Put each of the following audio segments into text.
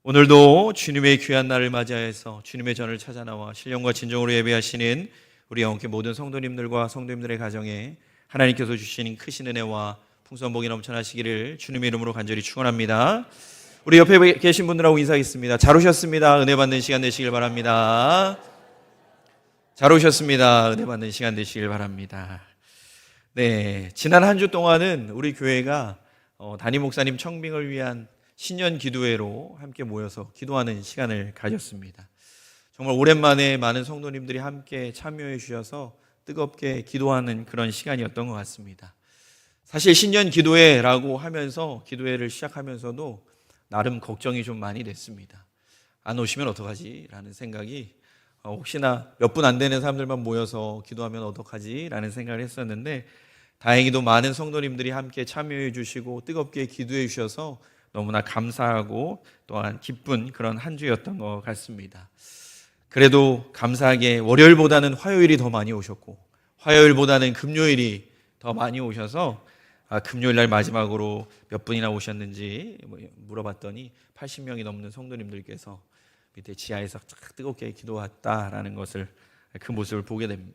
오늘도 주님의 귀한 날을 맞이해서 주님의 전을 찾아 나와 신령과 진정으로 예배하시는 우리 영혼께 모든 성도님들과 성도님들의 가정에 하나님께서 주시는 크신 은혜와 풍성한 복이 넘쳐나시기를 주님의 이름으로 간절히 축원합니다. 우리 옆에 계신 분들하고 인사하겠습니다. 잘 오셨습니다. 은혜 받는 시간 되시길 바랍니다. 잘 오셨습니다. 은혜 받는 시간 되시길 바랍니다. 네, 지난 한 주 동안은 우리 교회가 담임 목사님 청빙을 위한 신년 기도회로 함께 모여서 기도하는 시간을 가졌습니다. 정말 오랜만에 많은 성도님들이 함께 참여해 주셔서 뜨겁게 기도하는 그런 시간이었던 것 같습니다. 사실 신년 기도회라고 하면서 기도회를 시작하면서도 나름 걱정이 좀 많이 됐습니다. 안 오시면 어떡하지? 라는 생각이 혹시나 몇 분 안 되는 사람들만 모여서 기도하면 어떡하지? 라는 생각을 했었는데 다행히도 많은 성도님들이 함께 참여해 주시고 뜨겁게 기도해 주셔서 너무나 감사하고 또한 기쁜 그런 한 주였던 것 같습니다. 그래도 감사하게 월요일보다는 화요일이 더 많이 오셨고 화요일보다는 금요일이 더 많이 오셔서 금요일 날 마지막으로 몇 분이나 오셨는지 물어봤더니 80명이 넘는 성도님들께서 밑에 지하에서 뜨겁게 기도했다라는 것을 그 모습을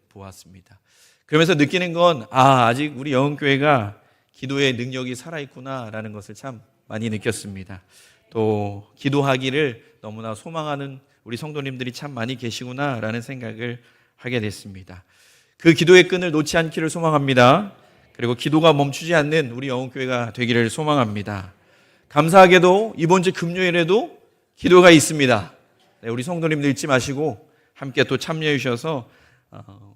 보았습니다. 그러면서 느끼는 건 아직 우리 영흥교회가 기도의 능력이 살아있구나라는 것을 참 많이 느꼈습니다. 또 기도하기를 너무나 소망하는 우리 성도님들이 참 많이 계시구나라는 생각을 하게 됐습니다. 그 기도의 끈을 놓지 않기를 소망합니다. 그리고 기도가 멈추지 않는 우리 영흥교회가 되기를 소망합니다. 감사하게도 이번 주 금요일에도 기도가 있습니다. 네, 우리 성도님들 잊지 마시고 함께 또 참여해 주셔서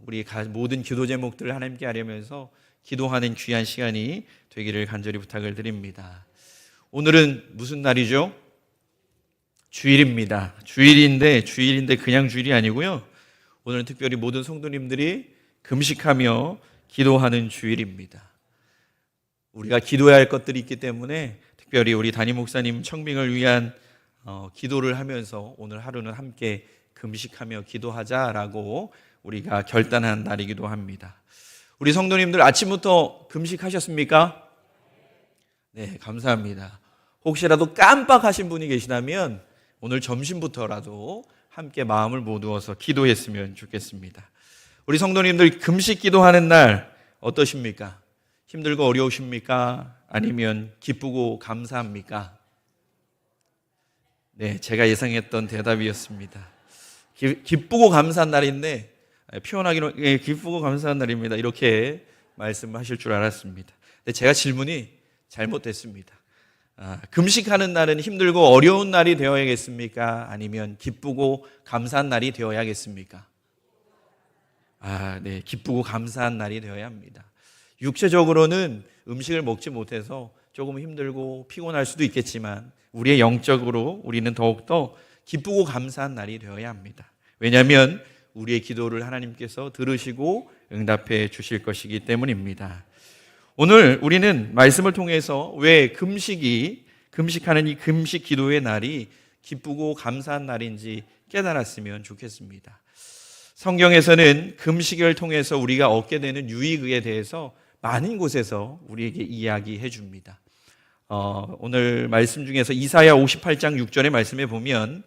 우리 모든 기도 제목들을 하나님께 하려면서 기도하는 귀한 시간이 되기를 간절히 부탁을 드립니다. 오늘은 무슨 날이죠? 주일입니다. 주일인데 그냥 주일이 아니고요. 오늘은 특별히 모든 성도님들이 금식하며 기도하는 주일입니다. 우리가 기도해야 할 것들이 있기 때문에 특별히 우리 담임 목사님 청빙을 위한 기도를 하면서 오늘 하루는 함께 금식하며 기도하자라고 우리가 결단한 날이기도 합니다. 우리 성도님들 아침부터 금식하셨습니까? 네, 감사합니다. 혹시라도 깜빡하신 분이 계시다면 오늘 점심부터라도 함께 마음을 모두어서 기도했으면 좋겠습니다. 우리 성도님들 금식 기도하는 날 어떠십니까? 힘들고 어려우십니까? 아니면 기쁘고 감사합니까? 네, 제가 예상했던 대답이었습니다. 기쁘고 감사한 날인데 표현하기로 기쁘고 감사한 날입니다. 이렇게 말씀하실 줄 알았습니다. 근데 제가 질문이 잘못됐습니다. 금식하는 날은 힘들고 어려운 날이 되어야겠습니까? 아니면 기쁘고 감사한 날이 되어야겠습니까? 네, 기쁘고 감사한 날이 되어야 합니다. 육체적으로는 음식을 먹지 못해서 조금 힘들고 피곤할 수도 있겠지만 우리의 영적으로 우리는 더욱더 기쁘고 감사한 날이 되어야 합니다. 왜냐하면 우리의 기도를 하나님께서 들으시고 응답해 주실 것이기 때문입니다. 오늘 우리는 말씀을 통해서 왜 금식하는 이 금식 기도의 날이 기쁘고 감사한 날인지 깨달았으면 좋겠습니다. 성경에서는 금식을 통해서 우리가 얻게 되는 유익에 대해서 많은 곳에서 우리에게 이야기해 줍니다. 오늘 말씀 중에서 이사야 58장 6절의 말씀에 보면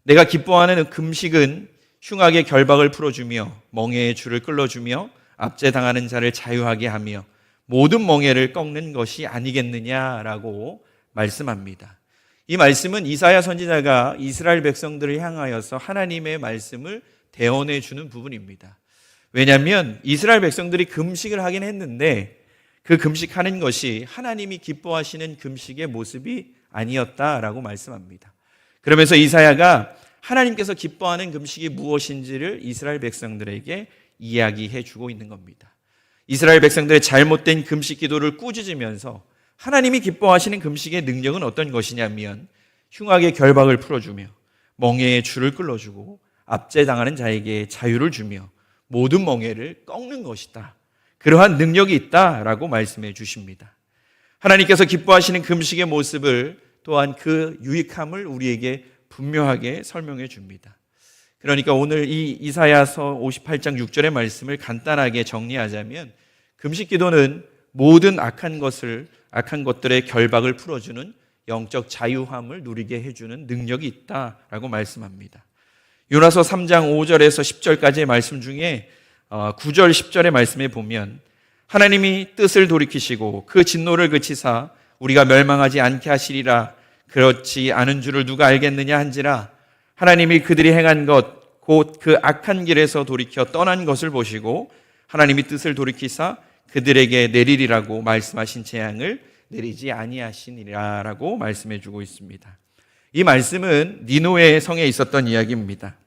내가 기뻐하는 금식은 흉악의 결박을 풀어주며 멍에의 줄을 끌어주며 압제당하는 자를 자유하게 하며 모든 멍에를 꺾는 것이 아니겠느냐라고 말씀합니다. 이 말씀은 이사야 선지자가 이스라엘 백성들을 향하여서 하나님의 말씀을 대언해 주는 부분입니다. 왜냐하면 이스라엘 백성들이 금식을 하긴 했는데 그 금식하는 것이 하나님이 기뻐하시는 금식의 모습이 아니었다라고 말씀합니다. 그러면서 이사야가 하나님께서 기뻐하는 금식이 무엇인지를 이스라엘 백성들에게 이야기해 주고 있는 겁니다. 이스라엘 백성들의 잘못된 금식 기도를 꾸짖으면서 하나님이 기뻐하시는 금식의 능력은 어떤 것이냐면 흉악의 결박을 풀어주며 멍에의 줄을 끌어주고 압제당하는 자에게 자유를 주며 모든 멍에를 꺾는 것이다. 그러한 능력이 있다라고 말씀해 주십니다. 하나님께서 기뻐하시는 금식의 모습을 또한 그 유익함을 우리에게 분명하게 설명해 줍니다. 그러니까 오늘 이 이사야서 58장 6절의 말씀을 간단하게 정리하자면 금식 기도는 모든 악한 것들의 결박을 풀어주는 영적 자유함을 누리게 해주는 능력이 있다라고 말씀합니다. 요나서 3장 5절에서 10절까지의 말씀 중에 9절 10절의 말씀에 보면 하나님이 뜻을 돌이키시고 그 진노를 그치사 우리가 멸망하지 않게 하시리라. 그렇지 않은 줄을 누가 알겠느냐 한지라. 하나님이 그들이 행한 것 곧 그 악한 길에서 돌이켜 떠난 것을 보시고 하나님이 뜻을 돌이키사 그들에게 내리리라고 말씀하신 재앙을 내리지 아니하시니라라고 말씀해 주고 있습니다. 이 말씀은 니느웨 성에 있었던 이야기입니다.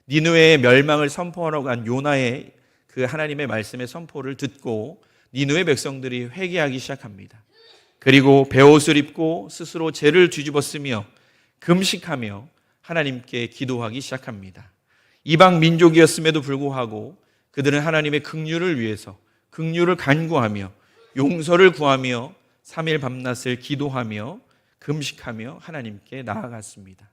니느웨의 멸망을 선포하러 간 요나의 그 하나님의 말씀의 선포를 듣고 니느웨 백성들이 회개하기 시작합니다. 그리고 베옷을 입고 스스로 죄를 뒤집어쓰며 금식하며 하나님께 기도하기 시작합니다. 이방 민족이었음에도 불구하고 그들은 하나님의 긍휼을 위해서 긍휼을 간구하며 용서를 구하며 3일 밤낮을 기도하며 금식하며 하나님께 나아갔습니다.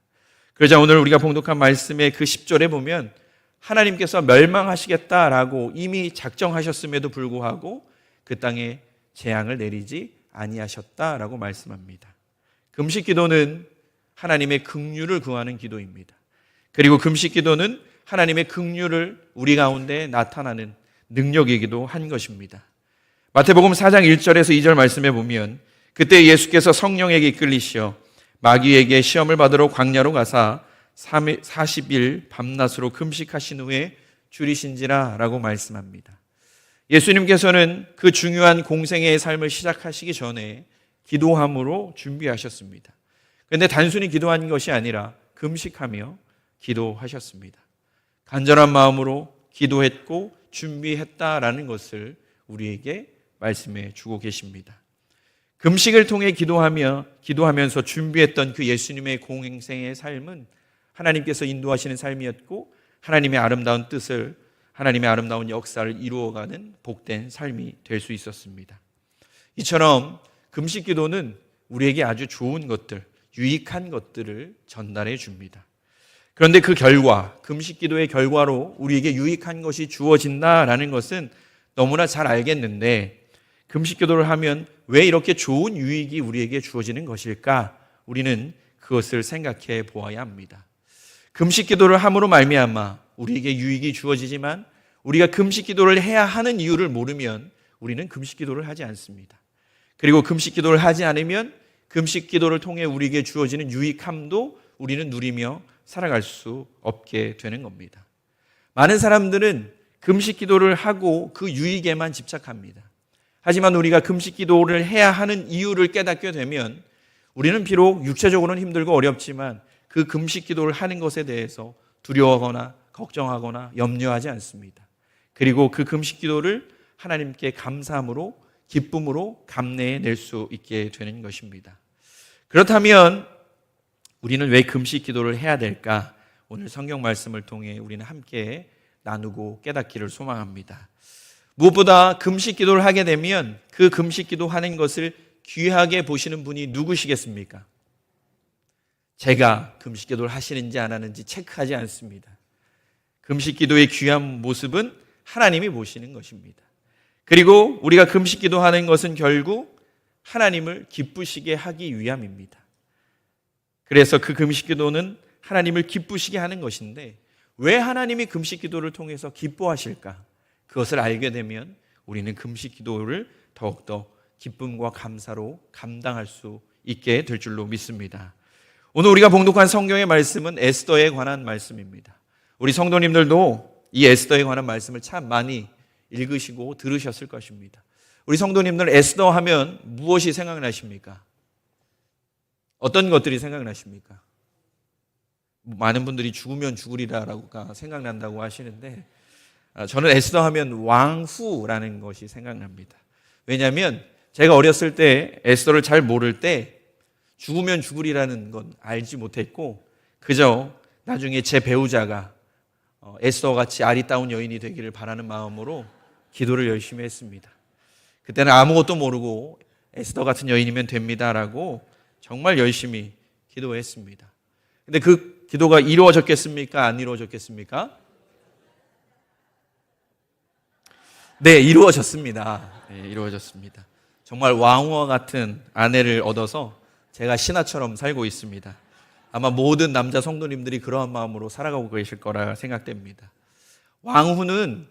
그러자 오늘 우리가 봉독한 말씀의 그 10절에 보면 하나님께서 멸망하시겠다라고 이미 작정하셨음에도 불구하고 그 땅에 재앙을 내리지 아니하셨다라고 말씀합니다. 금식 기도는 하나님의 긍휼을 구하는 기도입니다. 그리고 금식 기도는 하나님의 긍휼을 우리 가운데 나타나는 능력이기도 한 것입니다. 마태복음 4장 1절에서 2절 말씀에 보면 그때 예수께서 성령에게 이끌리시어 마귀에게 시험을 받으러 광야로 가사 40일 밤낮으로 금식하신 후에 줄이신지라 라고 말씀합니다. 예수님께서는 그 중요한 공생애의 삶을 시작하시기 전에 기도함으로 준비하셨습니다. 그런데 단순히 기도한 것이 아니라 금식하며 기도하셨습니다. 간절한 마음으로 기도했고 준비했다라는 것을 우리에게 말씀해 주고 계십니다. 금식을 통해 기도하면서 준비했던 그 예수님의 공생의 삶은 하나님께서 인도하시는 삶이었고 하나님의 아름다운 뜻을, 하나님의 아름다운 역사를 이루어가는 복된 삶이 될 수 있었습니다. 이처럼 금식 기도는 우리에게 아주 좋은 것들, 유익한 것들을 전달해 줍니다. 그런데 그 결과, 금식 기도의 결과로 우리에게 유익한 것이 주어진다라는 것은 너무나 잘 알겠는데 금식 기도를 하면 왜 이렇게 좋은 유익이 우리에게 주어지는 것일까? 우리는 그것을 생각해 보아야 합니다. 금식 기도를 함으로 말미암아 우리에게 유익이 주어지지만 우리가 금식 기도를 해야 하는 이유를 모르면 우리는 금식 기도를 하지 않습니다. 그리고 금식 기도를 하지 않으면 금식 기도를 통해 우리에게 주어지는 유익함도 우리는 누리며 살아갈 수 없게 되는 겁니다. 많은 사람들은 금식 기도를 하고 그 유익에만 집착합니다. 하지만 우리가 금식 기도를 해야 하는 이유를 깨닫게 되면 우리는 비록 육체적으로는 힘들고 어렵지만 그 금식 기도를 하는 것에 대해서 두려워하거나 걱정하거나 염려하지 않습니다. 그리고 그 금식 기도를 하나님께 감사함으로 기쁨으로 감내해 낼 수 있게 되는 것입니다. 그렇다면 우리는 왜 금식 기도를 해야 될까? 오늘 성경 말씀을 통해 우리는 함께 나누고 깨닫기를 소망합니다. 무엇보다 금식 기도를 하게 되면 그 금식 기도하는 것을 귀하게 보시는 분이 누구시겠습니까? 제가 금식 기도를 하시는지 안 하는지 체크하지 않습니다. 금식 기도의 귀한 모습은 하나님이 보시는 것입니다. 그리고 우리가 금식 기도하는 것은 결국 하나님을 기쁘시게 하기 위함입니다. 그래서 그 금식 기도는 하나님을 기쁘시게 하는 것인데 왜 하나님이 금식 기도를 통해서 기뻐하실까? 그것을 알게 되면 우리는 금식 기도를 더욱더 기쁨과 감사로 감당할 수 있게 될 줄로 믿습니다. 오늘 우리가 봉독한 성경의 말씀은 에스더에 관한 말씀입니다. 우리 성도님들도 이 에스더에 관한 말씀을 참 많이 읽으시고 들으셨을 것입니다. 우리 성도님들 에스더 하면 무엇이 생각나십니까? 어떤 것들이 생각나십니까? 많은 분들이 죽으면 죽으리라라고 생각난다고 하시는데 저는 에스더 하면 왕후라는 것이 생각납니다. 왜냐하면 제가 어렸을 때 에스더를 잘 모를 때 죽으면 죽으리라는 건 알지 못했고 그저 나중에 제 배우자가 에스더같이 아리따운 여인이 되기를 바라는 마음으로 기도를 열심히 했습니다. 그때는 아무것도 모르고 에스더 같은 여인이면 됩니다라고 정말 열심히 기도했습니다. 근데 그 기도가 이루어졌겠습니까? 안 이루어졌겠습니까? 네, 이루어졌습니다. 네, 이루어졌습니다. 정말 왕후와 같은 아내를 얻어서 제가 신하처럼 살고 있습니다. 아마 모든 남자 성도님들이 그러한 마음으로 살아가고 계실 거라 생각됩니다. 왕후는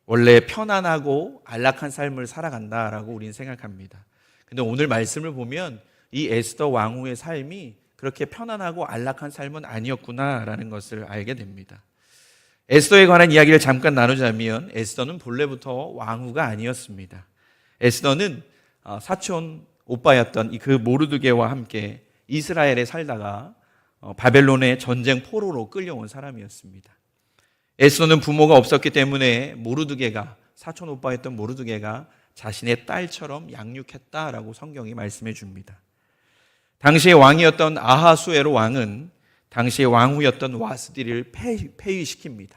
원래 편안하고 안락한 삶을 살아간다라고 우리는 생각합니다. 근데 오늘 말씀을 보면 이 에스더 왕후의 삶이 그렇게 편안하고 안락한 삶은 아니었구나라는 것을 알게 됩니다. 에스더에 관한 이야기를 잠깐 나누자면 에스더는 본래부터 왕후가 아니었습니다. 에스더는 사촌 오빠였던 그 모르드게와 함께 이스라엘에 살다가 바벨론의 전쟁 포로로 끌려온 사람이었습니다. 에스더는 부모가 없었기 때문에 모르드게가, 사촌 오빠였던 모르드게가 자신의 딸처럼 양육했다라고 성경이 말씀해 줍니다. 당시의 왕이었던 아하수에로 왕은 당시의 왕후였던 와스디를 폐위시킵니다.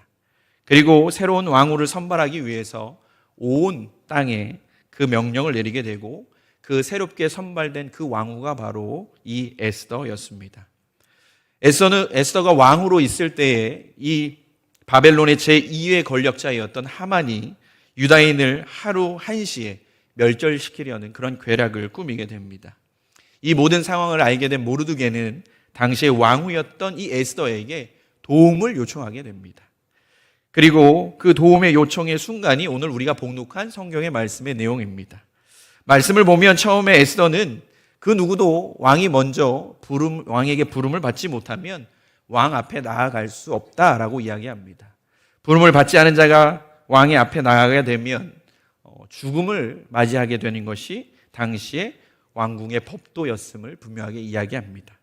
그리고 새로운 왕후를 선발하기 위해서 온 땅에 그 명령을 내리게 되고 그 새롭게 선발된 그 왕후가 바로 이 에스더였습니다. 에스더가 왕후로 있을 때에 이 바벨론의 제2의 권력자였던 하만이 유다인을 하루 한시에 멸절시키려는 그런 괴략을 꾸미게 됩니다. 이 모든 상황을 알게 된 모르드게는 당시의 왕후였던 이 에스더에게 도움을 요청하게 됩니다. 그리고 그 도움의 요청의 순간이 오늘 우리가 봉독한 성경의 말씀의 내용입니다. 말씀을 보면 처음에 에스더는 그 누구도 왕이 먼저 왕에게 부름을 받지 못하면 왕 앞에 나아갈 수 없다라고 이야기합니다. 부름을 받지 않은 자가 왕의 앞에 나아가게 되면 죽음을 맞이하게 되는 것이 당시의 왕궁의 법도였음을 분명하게 이야기합니다.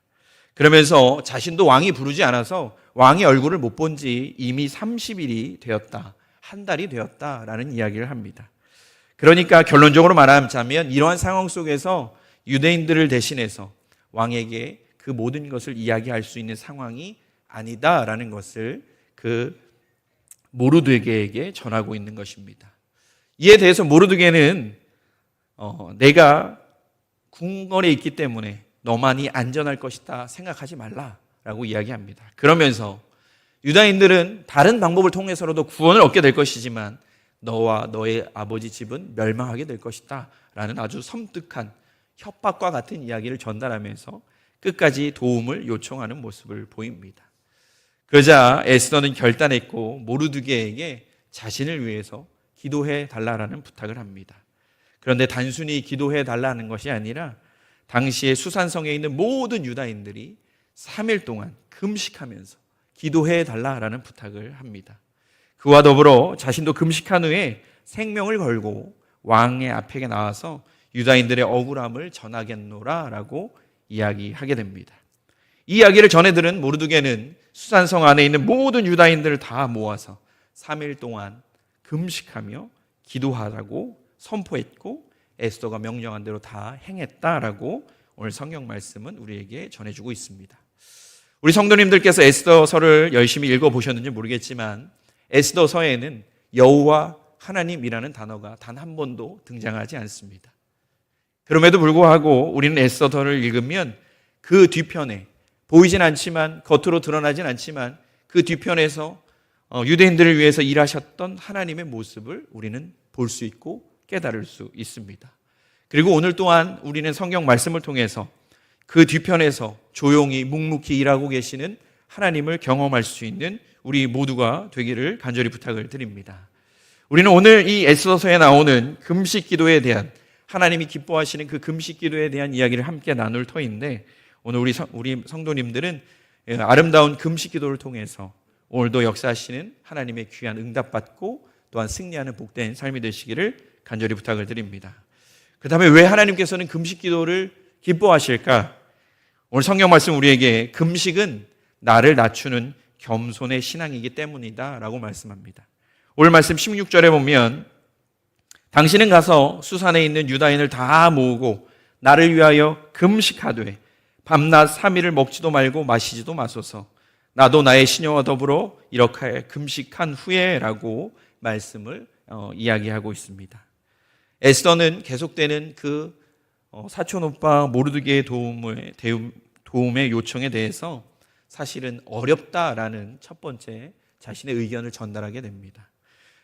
그러면서 자신도 왕이 부르지 않아서 왕의 얼굴을 못 본 지 이미 30일이 되었다, 한 달이 되었다라는 이야기를 합니다. 그러니까 결론적으로 말하자면 이러한 상황 속에서 유대인들을 대신해서 왕에게 그 모든 것을 이야기할 수 있는 상황이 아니다라는 것을 그 모르드게에게 전하고 있는 것입니다. 이에 대해서 모르드게는 내가 궁궐에 있기 때문에 너만이 안전할 것이다 생각하지 말라라고 이야기합니다. 그러면서 유다인들은 다른 방법을 통해서라도 구원을 얻게 될 것이지만 너와 너의 아버지 집은 멸망하게 될 것이다 라는 아주 섬뜩한 협박과 같은 이야기를 전달하면서 끝까지 도움을 요청하는 모습을 보입니다. 그러자 에스더는 결단했고 모르드게에게 자신을 위해서 기도해 달라라는 부탁을 합니다. 그런데 단순히 기도해 달라는 것이 아니라 당시에 수산성에 있는 모든 유다인들이 3일 동안 금식하면서 기도해 달라라는 부탁을 합니다. 그와 더불어 자신도 금식한 후에 생명을 걸고 왕의 앞에 나와서 유다인들의 억울함을 전하겠노라라고 이야기하게 됩니다. 이 이야기를 전해 들은 모르드게는 수산성 안에 있는 모든 유다인들을 다 모아서 3일 동안 금식하며 기도하라고 선포했고 에스더가 명령한 대로 다 행했다라고 오늘 성경 말씀은 우리에게 전해주고 있습니다. 우리 성도님들께서 에스더서를 열심히 읽어보셨는지 모르겠지만 에스더서에는 여호와 하나님이라는 단어가 단 한 번도 등장하지 않습니다. 그럼에도 불구하고 우리는 에스더서를 읽으면 그 뒤편에 보이진 않지만 겉으로 드러나진 않지만 그 뒤편에서 유대인들을 위해서 일하셨던 하나님의 모습을 우리는 볼 수 있고 깨달을 수 있습니다. 그리고 오늘 또한 우리는 성경 말씀을 통해서 그 뒤편에서 조용히 묵묵히 일하고 계시는 하나님을 경험할 수 있는 우리 모두가 되기를 간절히 부탁을 드립니다. 우리는 오늘 이 에스더서에 나오는 금식 기도에 대한 하나님이 기뻐하시는 그 금식 기도에 대한 이야기를 함께 나눌 터인데 오늘 우리 성도님들은 아름다운 금식 기도를 통해서 오늘도 역사하시는 하나님의 귀한 응답받고 또한 승리하는 복된 삶이 되시기를 간절히 부탁을 드립니다. 그다음에 왜 하나님께서는 금식 기도를 기뻐하실까? 오늘 성경 말씀 우리에게 금식은 나를 낮추는 겸손의 신앙이기 때문이다 라고 말씀합니다. 오늘 말씀 16절에 보면 당신은 가서 수산에 있는 유다인을 다 모으고 나를 위하여 금식하되 밤낮 3일을 먹지도 말고 마시지도 마소서. 나도 나의 시녀와 더불어 이렇게 금식한 후에 라고 말씀을 이야기하고 있습니다. 에스더는 계속되는 그 사촌 오빠 모르드게의 도움의 요청에 대해서 사실은 어렵다라는 첫 번째 자신의 의견을 전달하게 됩니다.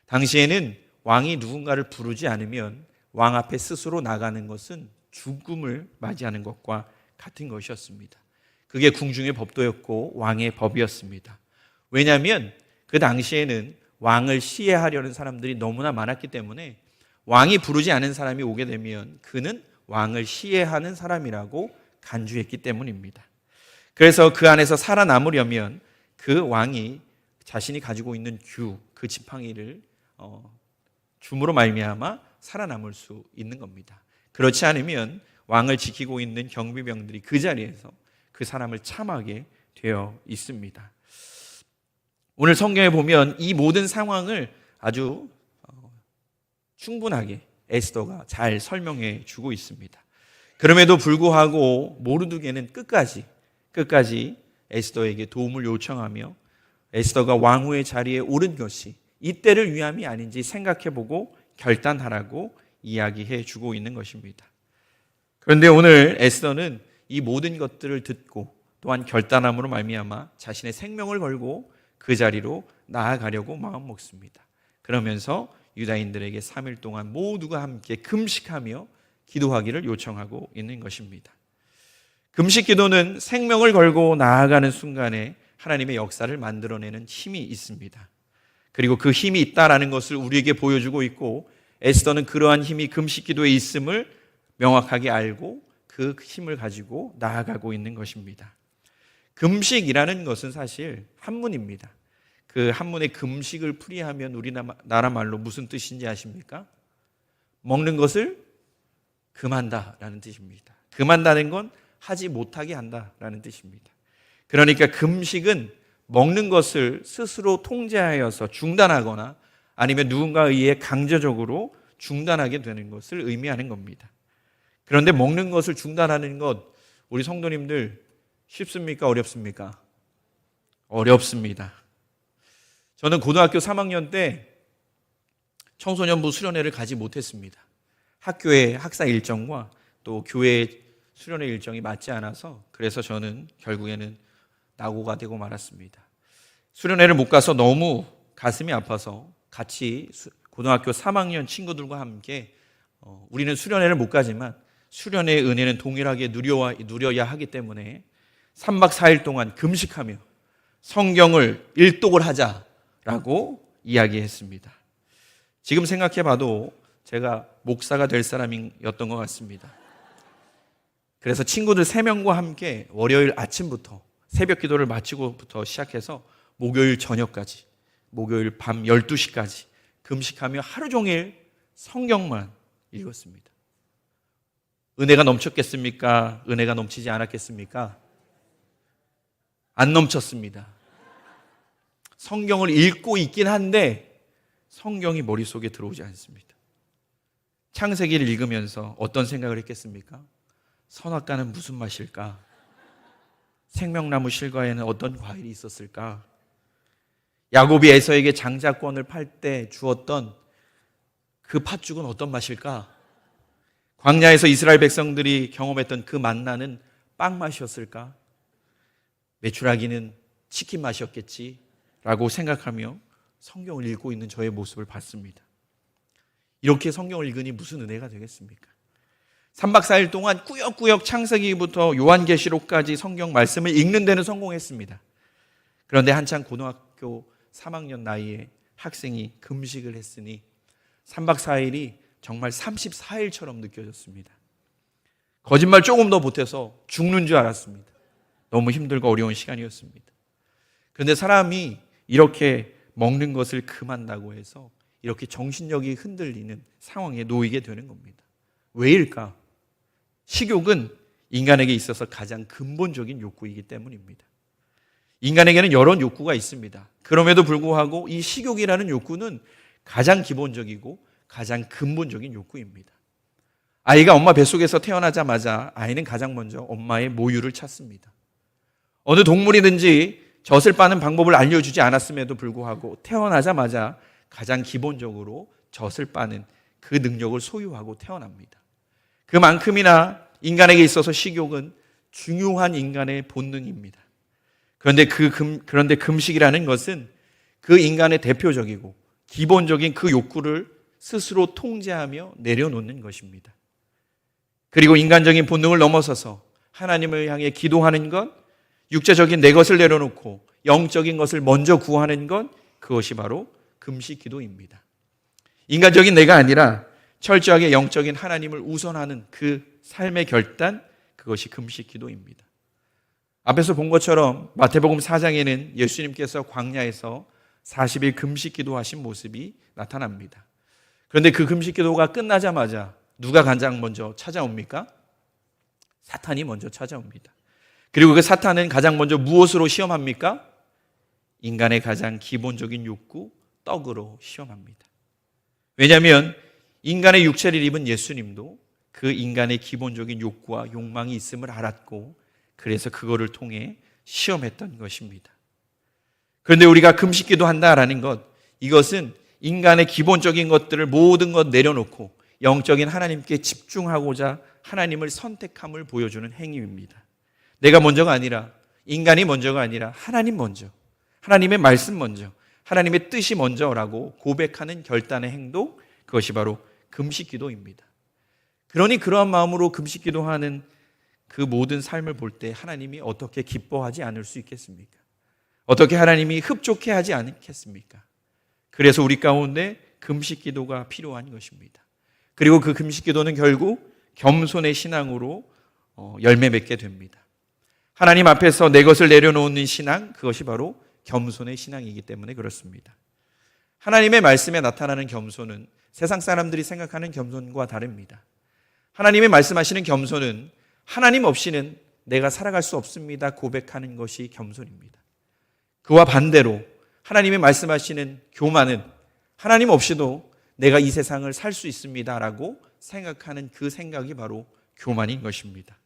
당시에는 왕이 누군가를 부르지 않으면 왕 앞에 스스로 나가는 것은 죽음을 맞이하는 것과 같은 것이었습니다. 그게 궁중의 법도였고 왕의 법이었습니다. 왜냐하면 그 당시에는 왕을 시해하려는 사람들이 너무나 많았기 때문에 왕이 부르지 않은 사람이 오게 되면 그는 왕을 시해하는 사람이라고 간주했기 때문입니다. 그래서 그 안에서 살아남으려면 그 왕이 자신이 가지고 있는 그 지팡이를 줌으로 말미암아 살아남을 수 있는 겁니다. 그렇지 않으면 왕을 지키고 있는 경비병들이 그 자리에서 그 사람을 참하게 되어 있습니다. 오늘 성경에 보면 이 모든 상황을 아주 충분하게 에스더가 잘 설명해 주고 있습니다. 그럼에도 불구하고 모르드게는 끝까지 에스더에게 도움을 요청하며 에스더가 왕후의 자리에 오른 것이 이때를 위함이 아닌지 생각해보고 결단하라고 이야기해 주고 있는 것입니다. 그런데 오늘 에스더는 이 모든 것들을 듣고 또한 결단함으로 말미암아 자신의 생명을 걸고 그 자리로 나아가려고 마음먹습니다. 그러면서 유다인들에게 3일 동안 모두가 함께 금식하며 기도하기를 요청하고 있는 것입니다. 금식 기도는 생명을 걸고 나아가는 순간에 하나님의 역사를 만들어내는 힘이 있습니다. 그리고 그 힘이 있다라는 것을 우리에게 보여주고 있고 에스더는 그러한 힘이 금식 기도에 있음을 명확하게 알고 그 힘을 가지고 나아가고 있는 것입니다. 금식이라는 것은 사실 한문입니다. 그 한문의 금식을 풀이하면 우리나라 말로 무슨 뜻인지 아십니까? 먹는 것을 금한다라는 뜻입니다. 금한다는 건 하지 못하게 한다라는 뜻입니다. 그러니까 금식은 먹는 것을 스스로 통제하여서 중단하거나 아니면 누군가에 의해 강제적으로 중단하게 되는 것을 의미하는 겁니다. 그런데 먹는 것을 중단하는 것 우리 성도님들 쉽습니까? 어렵습니까? 어렵습니다. 저는 고등학교 3학년 때 청소년부 수련회를 가지 못했습니다. 학교의 학사 일정과 또 교회 수련회 일정이 맞지 않아서 그래서 저는 결국에는 낙오가 되고 말았습니다. 수련회를 못 가서 너무 가슴이 아파서 같이 고등학교 3학년 친구들과 함께 우리는 수련회를 못 가지만 수련회의 은혜는 동일하게 누려야 하기 때문에 3박 4일 동안 금식하며 성경을 일독을 하자라고 이야기했습니다. 지금 생각해 봐도 제가 목사가 될 사람이었던 것 같습니다. 그래서 친구들 3명과 함께 월요일 아침부터 새벽 기도를 마치고부터 시작해서 목요일 저녁까지, 목요일 밤 12시까지 금식하며 하루 종일 성경만 읽었습니다. 은혜가 넘쳤겠습니까? 은혜가 넘치지 않았겠습니까? 안 넘쳤습니다. 성경을 읽고 있긴 한데 성경이 머릿속에 들어오지 않습니다. 창세기를 읽으면서 어떤 생각을 했겠습니까? 선악과는 무슨 맛일까? 생명나무 실과에는 어떤 과일이 있었을까? 야곱이 에서에게 장자권을 팔 때 주었던 그 팥죽은 어떤 맛일까? 광야에서 이스라엘 백성들이 경험했던 그 만나는 빵 맛이었을까? 메추라기는 치킨 맛이었겠지? 라고 생각하며 성경을 읽고 있는 저의 모습을 봤습니다. 이렇게 성경을 읽으니 무슨 은혜가 되겠습니까? 3박 4일 동안 꾸역꾸역 창세기부터 요한계시록까지 성경 말씀을 읽는 데는 성공했습니다. 그런데 한창 고등학교 3학년 나이에 학생이 금식을 했으니 3박 4일이 정말 34일처럼 느껴졌습니다. 거짓말 조금 더 보태서 죽는 줄 알았습니다. 너무 힘들고 어려운 시간이었습니다. 그런데 사람이 이렇게 먹는 것을 금한다고 해서 이렇게 정신력이 흔들리는 상황에 놓이게 되는 겁니다. 왜일까? 식욕은 인간에게 있어서 가장 근본적인 욕구이기 때문입니다. 인간에게는 여러 욕구가 있습니다. 그럼에도 불구하고 이 식욕이라는 욕구는 가장 기본적이고 가장 근본적인 욕구입니다. 아이가 엄마 뱃속에서 태어나자마자 아이는 가장 먼저 엄마의 모유를 찾습니다. 어느 동물이든지 젖을 빠는 방법을 알려주지 않았음에도 불구하고 태어나자마자 가장 기본적으로 젖을 빠는 그 능력을 소유하고 태어납니다. 그만큼이나 인간에게 있어서 식욕은 중요한 인간의 본능입니다. 그런데 금식이라는 것은 그 인간의 대표적이고 기본적인 그 욕구를 스스로 통제하며 내려놓는 것입니다. 그리고 인간적인 본능을 넘어서서 하나님을 향해 기도하는 것, 육체적인 내 것을 내려놓고 영적인 것을 먼저 구하는 것, 그것이 바로 금식 기도입니다. 인간적인 내가 아니라 철저하게 영적인 하나님을 우선하는 그 삶의 결단, 그것이 금식 기도입니다. 앞에서 본 것처럼 마태복음 4장에는 예수님께서 광야에서 40일 금식 기도하신 모습이 나타납니다. 그런데 그 금식 기도가 끝나자마자 누가 가장 먼저 찾아옵니까? 사탄이 먼저 찾아옵니다. 그리고 그 사탄은 가장 먼저 무엇으로 시험합니까? 인간의 가장 기본적인 욕구, 떡으로 시험합니다. 왜냐하면 인간의 육체를 입은 예수님도 그 인간의 기본적인 욕구와 욕망이 있음을 알았고, 그래서 그거를 통해 시험했던 것입니다. 그런데 우리가 금식 기도한다라는 것, 이것은 인간의 기본적인 것들을 모든 것 내려놓고 영적인 하나님께 집중하고자 하나님을 선택함을 보여주는 행위입니다. 내가 먼저가 아니라, 인간이 먼저가 아니라 하나님 먼저, 하나님의 말씀 먼저, 하나님의 뜻이 먼저라고 고백하는 결단의 행동, 그것이 바로 금식 기도입니다. 그러니 그러한 마음으로 금식 기도하는 그 모든 삶을 볼 때 하나님이 어떻게 기뻐하지 않을 수 있겠습니까? 어떻게 하나님이 흡족해 하지 않겠습니까? 그래서 우리 가운데 금식 기도가 필요한 것입니다. 그리고 그 금식 기도는 결국 겸손의 신앙으로 열매 맺게 됩니다. 하나님 앞에서 내 것을 내려놓는 신앙, 그것이 바로 겸손의 신앙이기 때문에 그렇습니다. 하나님의 말씀에 나타나는 겸손은 세상 사람들이 생각하는 겸손과 다릅니다. 하나님이 말씀하시는 겸손은 하나님 없이는 내가 살아갈 수 없습니다 고백하는 것이 겸손입니다. 그와 반대로 하나님이 말씀하시는 교만은 하나님 없이도 내가 이 세상을 살 수 있습니다라고 생각하는 그 생각이 바로 교만인 것입니다.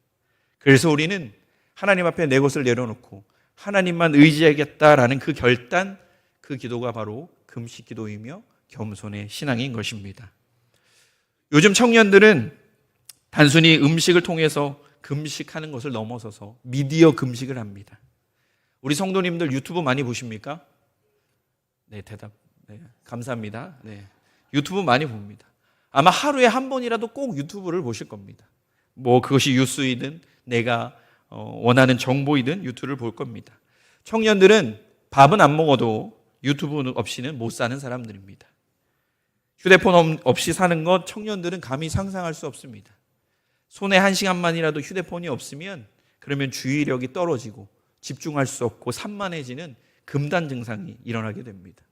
그래서 우리는 하나님 앞에 내 것을 내려놓고 하나님만 의지하겠다라는 그 결단, 그 기도가 바로 금식 기도이며 겸손의 신앙인 것입니다. 요즘 청년들은 단순히 음식을 통해서 금식하는 것을 넘어서서 미디어 금식을 합니다. 우리 성도님들 유튜브 많이 보십니까? 네, 대답. 네, 감사합니다. 네, 유튜브 많이 봅니다. 아마 하루에 한 번이라도 꼭 유튜브를 보실 겁니다. 뭐 그것이 뉴스이든 내가 원하는 정보이든 유튜브를 볼 겁니다. 청년들은 밥은 안 먹어도 유튜브 없이는 못 사는 사람들입니다. 휴대폰 없이 사는 것 청년들은 감히 상상할 수 없습니다. 손에 한 시간만이라도 휴대폰이 없으면 그러면 주의력이 떨어지고 집중할 수 없고 산만해지는 금단 증상이 일어나게 됩니다.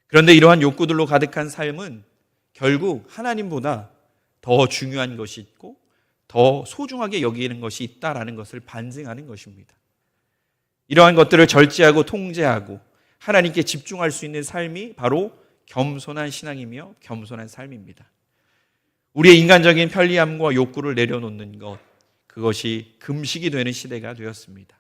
그런데 이러한 욕구들로 가득한 삶은 결국 하나님보다 더 중요한 것이 있고 더 소중하게 여기는 것이 있다라는 것을 반증하는 것입니다. 이러한 것들을 절제하고 통제하고 하나님께 집중할 수 있는 삶이 바로 겸손한 신앙이며 겸손한 삶입니다. 우리의 인간적인 편리함과 욕구를 내려놓는 것, 그것이 금식이 되는 시대가 되었습니다.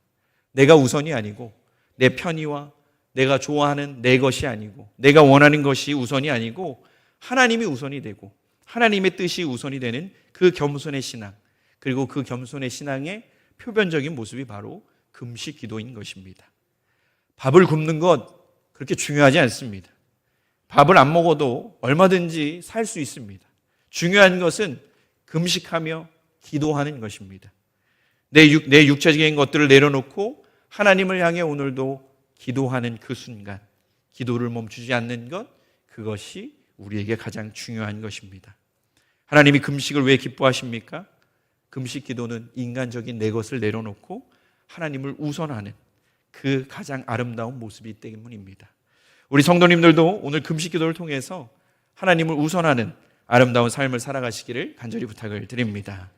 내가 우선이 아니고 내 편의와 내가 좋아하는 내 것이 아니고 내가 원하는 것이 우선이 아니고 하나님이 우선이 되고 하나님의 뜻이 우선이 되는 그 겸손의 신앙, 그리고 그 겸손의 신앙의 표변적인 모습이 바로 금식 기도인 것입니다. 밥을 굶는 것 그렇게 중요하지 않습니다. 밥을 안 먹어도 얼마든지 살 수 있습니다. 중요한 것은 금식하며 기도하는 것입니다. 내 육체적인 것들을 내려놓고 하나님을 향해 오늘도 기도하는 그 순간, 기도를 멈추지 않는 것, 그것이 우리에게 가장 중요한 것입니다. 하나님이 금식을 왜 기뻐하십니까? 금식 기도는 인간적인 내 것을 내려놓고 하나님을 우선하는 그 가장 아름다운 모습이기 때문입니다. 우리 성도님들도 오늘 금식 기도를 통해서 하나님을 우선하는 아름다운 삶을 살아가시기를 간절히 부탁을 드립니다.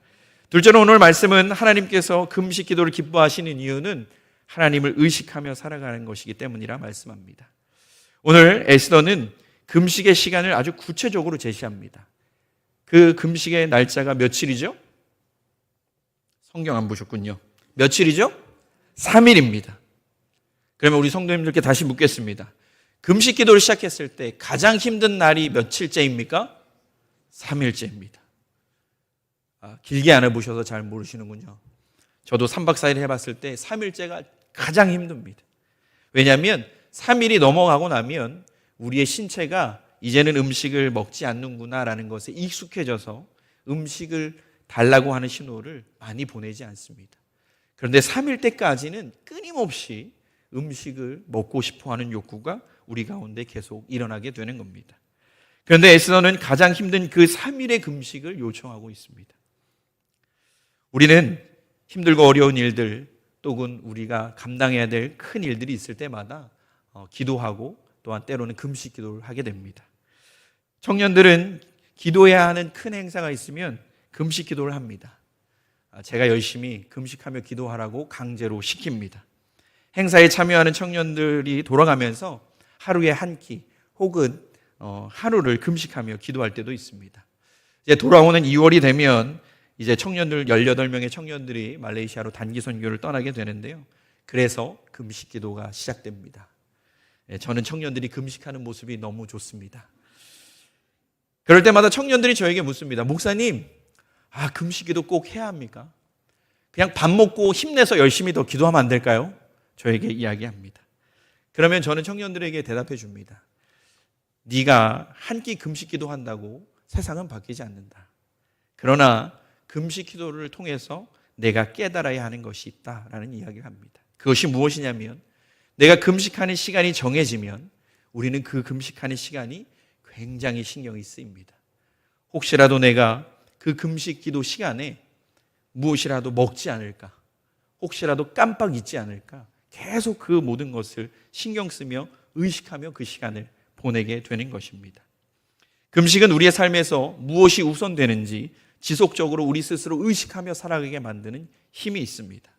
둘째로 오늘 말씀은 하나님께서 금식 기도를 기뻐하시는 이유는 하나님을 의식하며 살아가는 것이기 때문이라 말씀합니다. 오늘 에스더는 금식의 시간을 아주 구체적으로 제시합니다. 그 금식의 날짜가 며칠이죠? 성경 안 보셨군요. 며칠이죠? 3일입니다. 그러면 우리 성도님들께 다시 묻겠습니다. 금식 기도를 시작했을 때 가장 힘든 날이 며칠째입니까? 3일째입니다. 길게 안 해보셔서 잘 모르시는군요. 저도 3박 4일 해봤을 때 3일째가 가장 힘듭니다. 왜냐하면 3일이 넘어가고 나면 우리의 신체가 이제는 음식을 먹지 않는구나라는 것에 익숙해져서 음식을 달라고 하는 신호를 많이 보내지 않습니다. 그런데 3일 때까지는 끊임없이 음식을 먹고 싶어 하는 욕구가 우리 가운데 계속 일어나게 되는 겁니다. 그런데 에스더는 가장 힘든 그 3일의 금식을 요청하고 있습니다. 우리는 힘들고 어려운 일들, 또는 우리가 감당해야 될 큰 일들이 있을 때마다 기도하고 또한 때로는 금식 기도를 하게 됩니다. 청년들은 기도해야 하는 큰 행사가 있으면 금식 기도를 합니다. 제가 열심히 금식하며 기도하라고 강제로 시킵니다. 행사에 참여하는 청년들이 돌아가면서 하루에 한 끼 혹은 하루를 금식하며 기도할 때도 있습니다. 이제 돌아오는 2월이 되면 이제 청년들 18명의 청년들이 말레이시아로 단기 선교를 떠나게 되는데요. 그래서 금식 기도가 시작됩니다. 저는 청년들이 금식하는 모습이 너무 좋습니다. 그럴 때마다 청년들이 저에게 묻습니다. 목사님, 금식 기도 꼭 해야 합니까? 그냥 밥 먹고 힘내서 열심히 더 기도하면 안 될까요? 저에게 이야기합니다. 그러면 저는 청년들에게 대답해 줍니다. 네가 한 끼 금식 기도한다고 세상은 바뀌지 않는다. 그러나 금식 기도를 통해서 내가 깨달아야 하는 것이 있다라는 이야기를 합니다. 그것이 무엇이냐면 내가 금식하는 시간이 정해지면 우리는 그 금식하는 시간이 굉장히 신경이 쓰입니다. 혹시라도 내가 그 금식 기도 시간에 무엇이라도 먹지 않을까, 혹시라도 깜빡 잊지 않을까, 계속 그 모든 것을 신경 쓰며 의식하며 그 시간을 보내게 되는 것입니다. 금식은 우리의 삶에서 무엇이 우선되는지 지속적으로 우리 스스로 의식하며 살아가게 만드는 힘이 있습니다.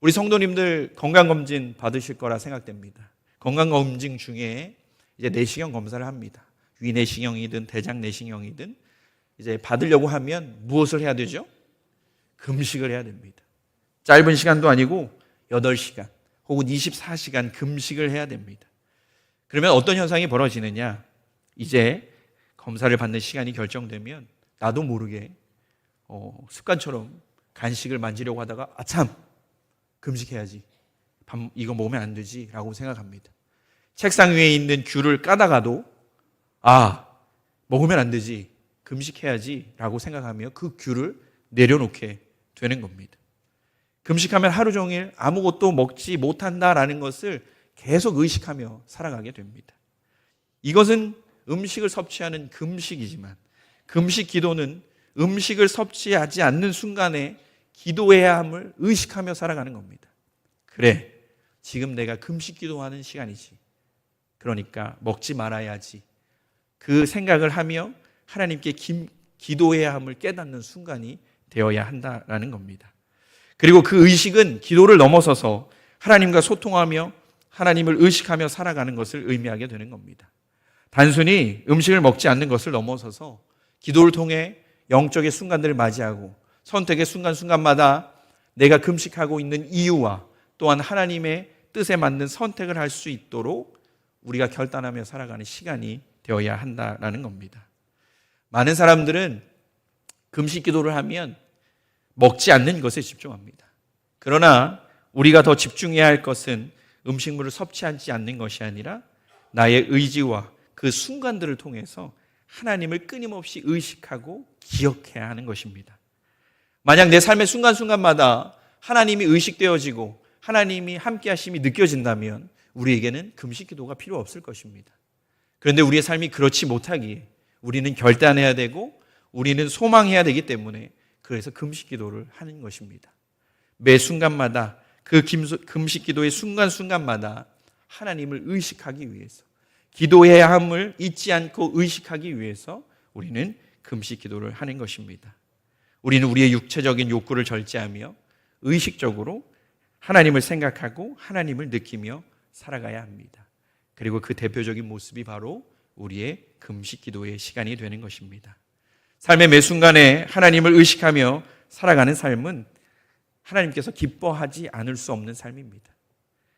우리 성도님들 건강검진 받으실 거라 생각됩니다. 건강검진 중에 이제 내시경 검사를 합니다. 위내시경이든 대장내시경이든 이제 받으려고 하면 무엇을 해야 되죠? 금식을 해야 됩니다. 짧은 시간도 아니고 8시간 혹은 24시간 금식을 해야 됩니다. 그러면 어떤 현상이 벌어지느냐? 이제 검사를 받는 시간이 결정되면 나도 모르게 습관처럼 간식을 만지려고 하다가 참 금식해야지, 이거 먹으면 안 되지 라고 생각합니다. 책상 위에 있는 귤을 까다가도 먹으면 안 되지, 금식해야지 라고 생각하며 그 귤을 내려놓게 되는 겁니다. 금식하면 하루 종일 아무것도 먹지 못한다라는 것을 계속 의식하며 살아가게 됩니다. 이것은 음식을 섭취하는 금식이지만 금식 기도는 음식을 섭취하지 않는 순간에 기도해야 함을 의식하며 살아가는 겁니다. 그래, 지금 내가 금식 기도하는 시간이지. 그러니까 먹지 말아야지. 그 생각을 하며 하나님께 기도해야 함을 깨닫는 순간이 되어야 한다라는 겁니다. 그리고 그 의식은 기도를 넘어서서 하나님과 소통하며 하나님을 의식하며 살아가는 것을 의미하게 되는 겁니다. 단순히 음식을 먹지 않는 것을 넘어서서 기도를 통해 영적의 순간들을 맞이하고 선택의 순간순간마다 내가 금식하고 있는 이유와 또한 하나님의 뜻에 맞는 선택을 할 수 있도록 우리가 결단하며 살아가는 시간이 되어야 한다라는 겁니다. 많은 사람들은 금식 기도를 하면 먹지 않는 것에 집중합니다. 그러나 우리가 더 집중해야 할 것은 음식물을 섭취하지 않는 것이 아니라 나의 의지와 그 순간들을 통해서 하나님을 끊임없이 의식하고 기억해야 하는 것입니다. 만약 내 삶의 순간순간마다 하나님이 의식되어지고 하나님이 함께 하심이 느껴진다면 우리에게는 금식 기도가 필요 없을 것입니다. 그런데 우리의 삶이 그렇지 못하기에 우리는 결단해야 되고 우리는 소망해야 되기 때문에 그래서 금식 기도를 하는 것입니다. 매 순간마다 그 금식 기도의 순간순간마다 하나님을 의식하기 위해서, 기도해야 함을 잊지 않고 의식하기 위해서 우리는 금식 기도를 하는 것입니다. 우리는 우리의 육체적인 욕구를 절제하며 의식적으로 하나님을 생각하고 하나님을 느끼며 살아가야 합니다. 그리고 그 대표적인 모습이 바로 우리의 금식 기도의 시간이 되는 것입니다. 삶의 매 순간에 하나님을 의식하며 살아가는 삶은 하나님께서 기뻐하지 않을 수 없는 삶입니다.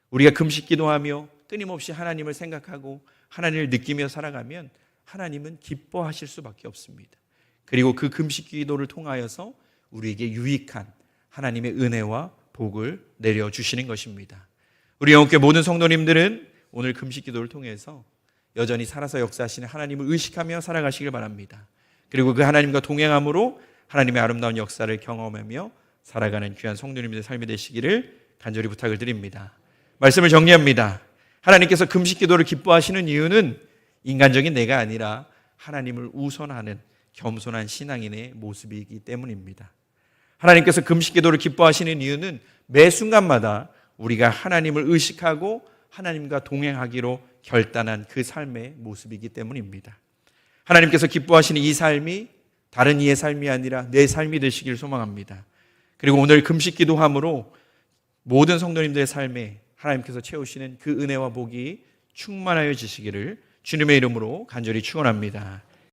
우리가 금식 기도하며 끊임없이 하나님을 생각하고 하나님을 느끼며 살아가면 하나님은 기뻐하실 수밖에 없습니다. 그리고 그 금식 기도를 통하여서 우리에게 유익한 하나님의 은혜와 복을 내려주시는 것입니다. 우리 영혼교회 모든 성도님들은 오늘 금식 기도를 통해서 여전히 살아서 역사하시는 하나님을 의식하며 살아가시길 바랍니다. 그리고 그 하나님과 동행함으로 하나님의 아름다운 역사를 경험하며 살아가는 귀한 성도님들의 삶이 되시기를 간절히 부탁을 드립니다. 말씀을 정리합니다. 하나님께서 금식 기도를 기뻐하시는 이유는 인간적인 내가 아니라 하나님을 우선하는 겸손한 신앙인의 모습이기 때문입니다. 하나님께서 금식 기도를 기뻐하시는 이유는 매 순간마다 우리가 하나님을 의식하고 하나님과 동행하기로 결단한 그 삶의 모습이기 때문입니다. 하나님께서 기뻐하시는 이 삶이 다른 이의 삶이 아니라 내 삶이 되시길 소망합니다. 그리고 오늘 금식 기도함으로 모든 성도님들의 삶에 하나님께서 채우시는 그 은혜와 복이 충만하여 지시기를 주님의 이름으로 간절히 축원합니다.